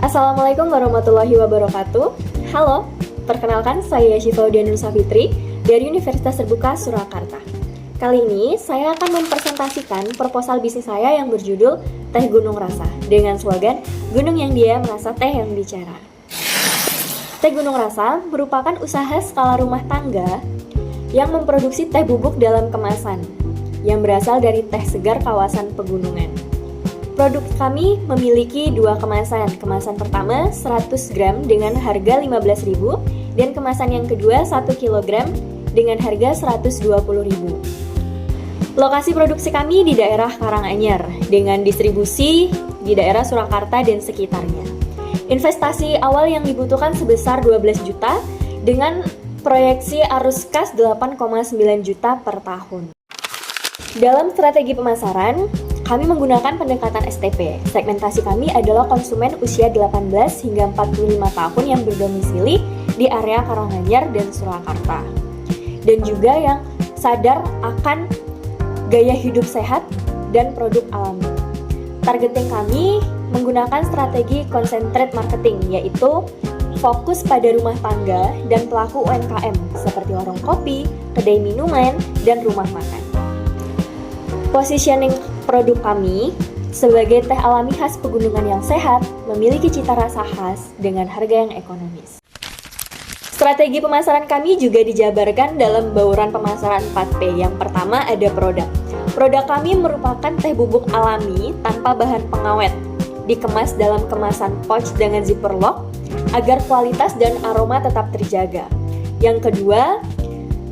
Assalamualaikum warahmatullahi wabarakatuh. Halo, perkenalkan saya Syifaudianur Safitri dari Universitas Terbuka Surakarta. Kali ini saya akan mempresentasikan proposal bisnis saya yang berjudul Teh Gunung Rasa dengan slogan Gunung yang diam, rasa teh yang bicara. Teh Gunung Rasa merupakan usaha skala rumah tangga yang memproduksi teh bubuk dalam kemasan yang berasal dari teh segar kawasan pegunungan. Produk kami memiliki dua kemasan. Kemasan pertama 100 gram dengan harga 15.000 dan kemasan yang kedua 1 kg dengan harga 120.000. Lokasi produksi kami di daerah Karanganyar dengan distribusi di daerah Surakarta dan sekitarnya. Investasi awal yang dibutuhkan sebesar 12 juta dengan proyeksi arus kas 8,9 juta per tahun. Dalam strategi pemasaran, kami menggunakan pendekatan STP. Segmentasi kami adalah konsumen usia 18 hingga 45 tahun yang berdomisili di area Karanganyar dan Surakarta. Dan juga yang sadar akan gaya hidup sehat dan produk alami. Targeting kami menggunakan strategi concentrate marketing, yaitu fokus pada rumah tangga dan pelaku UMKM seperti warung kopi, kedai minuman, dan rumah makan. Positioning produk kami sebagai teh alami khas pegunungan yang sehat, memiliki cita rasa khas dengan harga yang ekonomis. Strategi pemasaran kami juga dijabarkan dalam bauran pemasaran 4P. Yang pertama ada produk. Produk kami merupakan teh bubuk alami tanpa bahan pengawet, dikemas dalam kemasan pouch dengan zipper lock agar kualitas dan aroma tetap terjaga. Yang kedua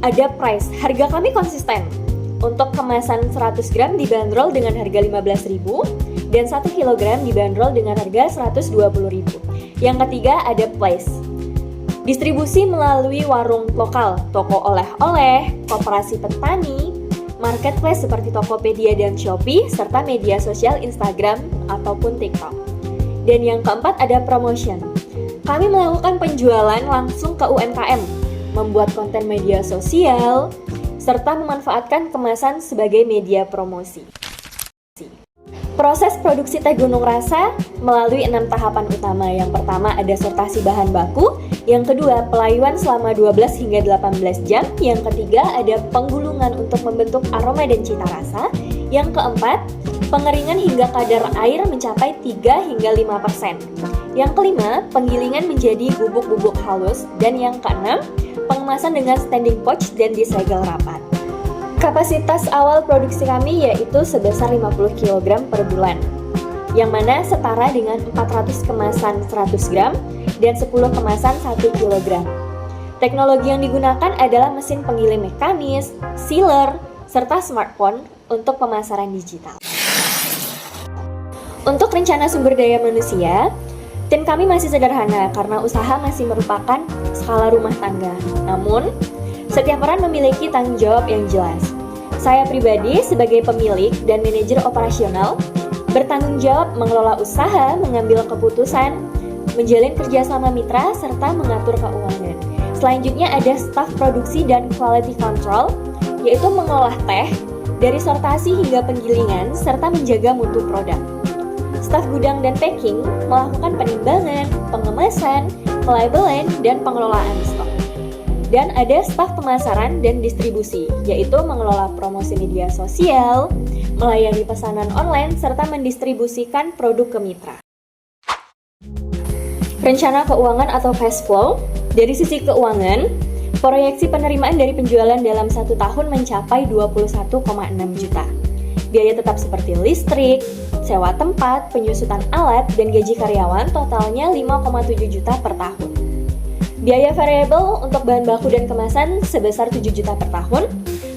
ada price. Harga kami konsisten. Untuk kemasan 100 gram dibanderol dengan harga 15.000 dan 1 kg dibanderol dengan harga 120.000. Yang ketiga ada place. Distribusi melalui warung lokal, toko oleh-oleh, koperasi petani, marketplace seperti Tokopedia dan Shopee, serta media sosial Instagram ataupun TikTok. Dan yang keempat ada promotion. Kami melakukan penjualan langsung ke UMKM, membuat konten media sosial, serta memanfaatkan kemasan sebagai media promosi. Proses produksi teh Gunung Rasa melalui 6 tahapan utama. Yang pertama ada sortasi bahan baku, yang kedua pelayuan selama 12 hingga 18 jam, yang ketiga ada penggulungan untuk membentuk aroma dan cita rasa, yang keempat pengeringan hingga kadar air mencapai 3 hingga 5%, yang kelima penggilingan menjadi bubuk-bubuk halus, dan yang keenam pengemasan dengan standing pouch dan disegel rapat. Kapasitas awal produksi kami yaitu sebesar 50 kg per bulan, yang mana setara dengan 400 kemasan 100 gram dan 10 kemasan 1 kg. Teknologi yang digunakan adalah mesin penggiling mekanis, sealer, serta smartphone untuk pemasaran digital. Untuk rencana sumber daya manusia, tim kami masih sederhana karena usaha masih merupakan skala rumah tangga. Namun, setiap peran memiliki tanggung jawab yang jelas. Saya pribadi sebagai pemilik dan manajer operasional bertanggung jawab mengelola usaha, mengambil keputusan, menjalin kerjasama mitra, serta mengatur keuangan. Selanjutnya ada staf produksi dan quality control, yaitu mengolah teh dari sortasi hingga penggilingan, serta menjaga mutu produk. Staf gudang dan packing melakukan penimbangan, pengemasan, pelabelan, dan pengelolaan stok. Dan ada staf pemasaran dan distribusi, yaitu mengelola promosi media sosial, melayani pesanan online, serta mendistribusikan produk ke mitra. Rencana keuangan atau cash flow. Dari sisi keuangan, proyeksi penerimaan dari penjualan dalam 1 tahun mencapai 21,6 juta. Biaya tetap seperti listrik, sewa tempat, penyusutan alat, dan gaji karyawan totalnya 5,7 juta per tahun. Biaya variabel untuk bahan baku dan kemasan sebesar 7 juta per tahun.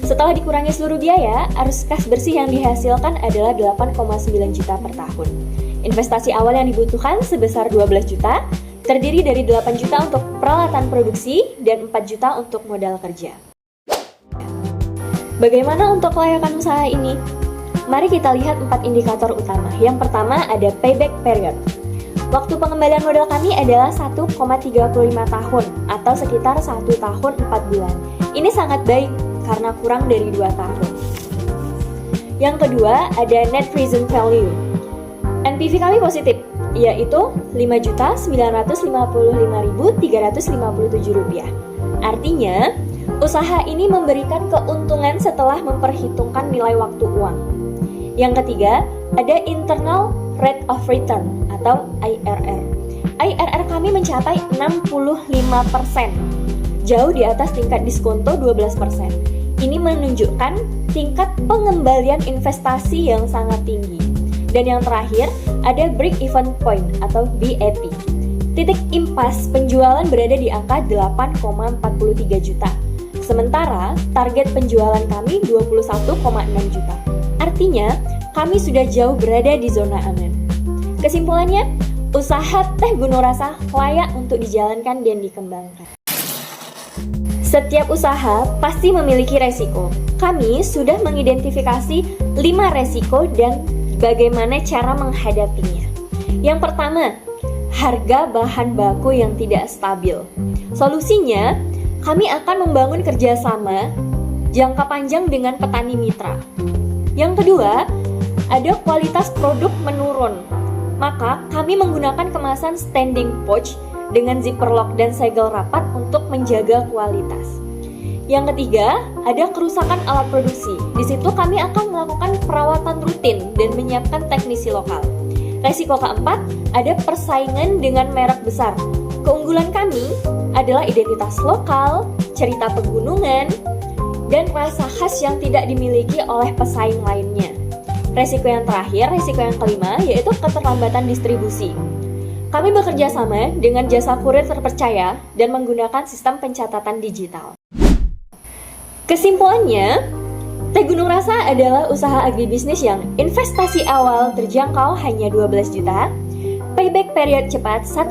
Setelah dikurangi seluruh biaya, arus kas bersih yang dihasilkan adalah 8,9 juta per tahun. Investasi awal yang dibutuhkan sebesar 12 juta, terdiri dari 8 juta untuk peralatan produksi dan 4 juta untuk modal kerja. Bagaimana untuk kelayakan usaha ini? Mari kita lihat 4 indikator utama. Yang pertama ada payback period. Waktu pengembalian modal kami adalah 1,35 tahun atau sekitar 1 tahun 4 bulan. Ini sangat baik karena kurang dari 2 tahun. Yang kedua ada net present value. NPV kami positif, yaitu Rp5.955.357. Artinya, usaha ini memberikan keuntungan setelah memperhitungkan nilai waktu uang. Yang ketiga, ada Internal Rate of Return atau IRR. IRR kami mencapai 65%, jauh di atas tingkat diskonto 12%. Ini menunjukkan tingkat pengembalian investasi yang sangat tinggi. Dan yang terakhir, ada break-even point atau BEP. Titik impas penjualan berada di angka 8,43 juta. Sementara target penjualan kami 21,6 juta. Artinya, kami sudah jauh berada di zona aman. Kesimpulannya, usaha teh Gunung Rasa layak untuk dijalankan dan dikembangkan. Setiap usaha pasti memiliki resiko. Kami sudah mengidentifikasi 5 resiko dan bagaimana cara menghadapinya. Yang pertama, harga bahan baku yang tidak stabil. Solusinya, kami akan membangun kerjasama jangka panjang dengan petani mitra. Yang kedua, ada kualitas produk menurun. Maka, kami menggunakan kemasan standing pouch dengan zipper lock dan segel rapat untuk menjaga kualitas. Yang ketiga, ada kerusakan alat produksi. Di situ kami akan melakukan perawatan rutin dan menyiapkan teknisi lokal. Resiko keempat, ada persaingan dengan merek besar. Keunggulan kami adalah identitas lokal, cerita pegunungan, dan rasa khas yang tidak dimiliki oleh pesaing lainnya. Resiko yang terakhir, resiko yang kelima, yaitu keterlambatan distribusi. Kami bekerja sama dengan jasa kurir terpercaya dan menggunakan sistem pencatatan digital. Kesimpulannya, Teh Gunung Rasa adalah usaha agribisnis yang investasi awal terjangkau hanya 12 juta, payback period cepat 1,35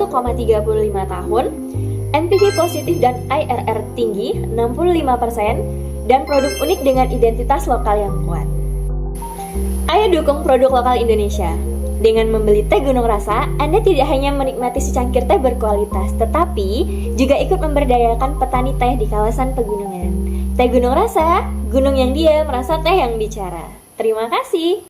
tahun, NPV positif dan IRR tinggi 65%, dan produk unik dengan identitas lokal yang kuat. Ayo dukung produk lokal Indonesia. Dengan membeli Teh Gunung Rasa, Anda tidak hanya menikmati secangkir teh berkualitas, tetapi juga ikut memberdayakan petani teh di kawasan pegunungan. Teh Gunung Rasa, gunung yang diam, rasa teh yang bicara. Terima kasih.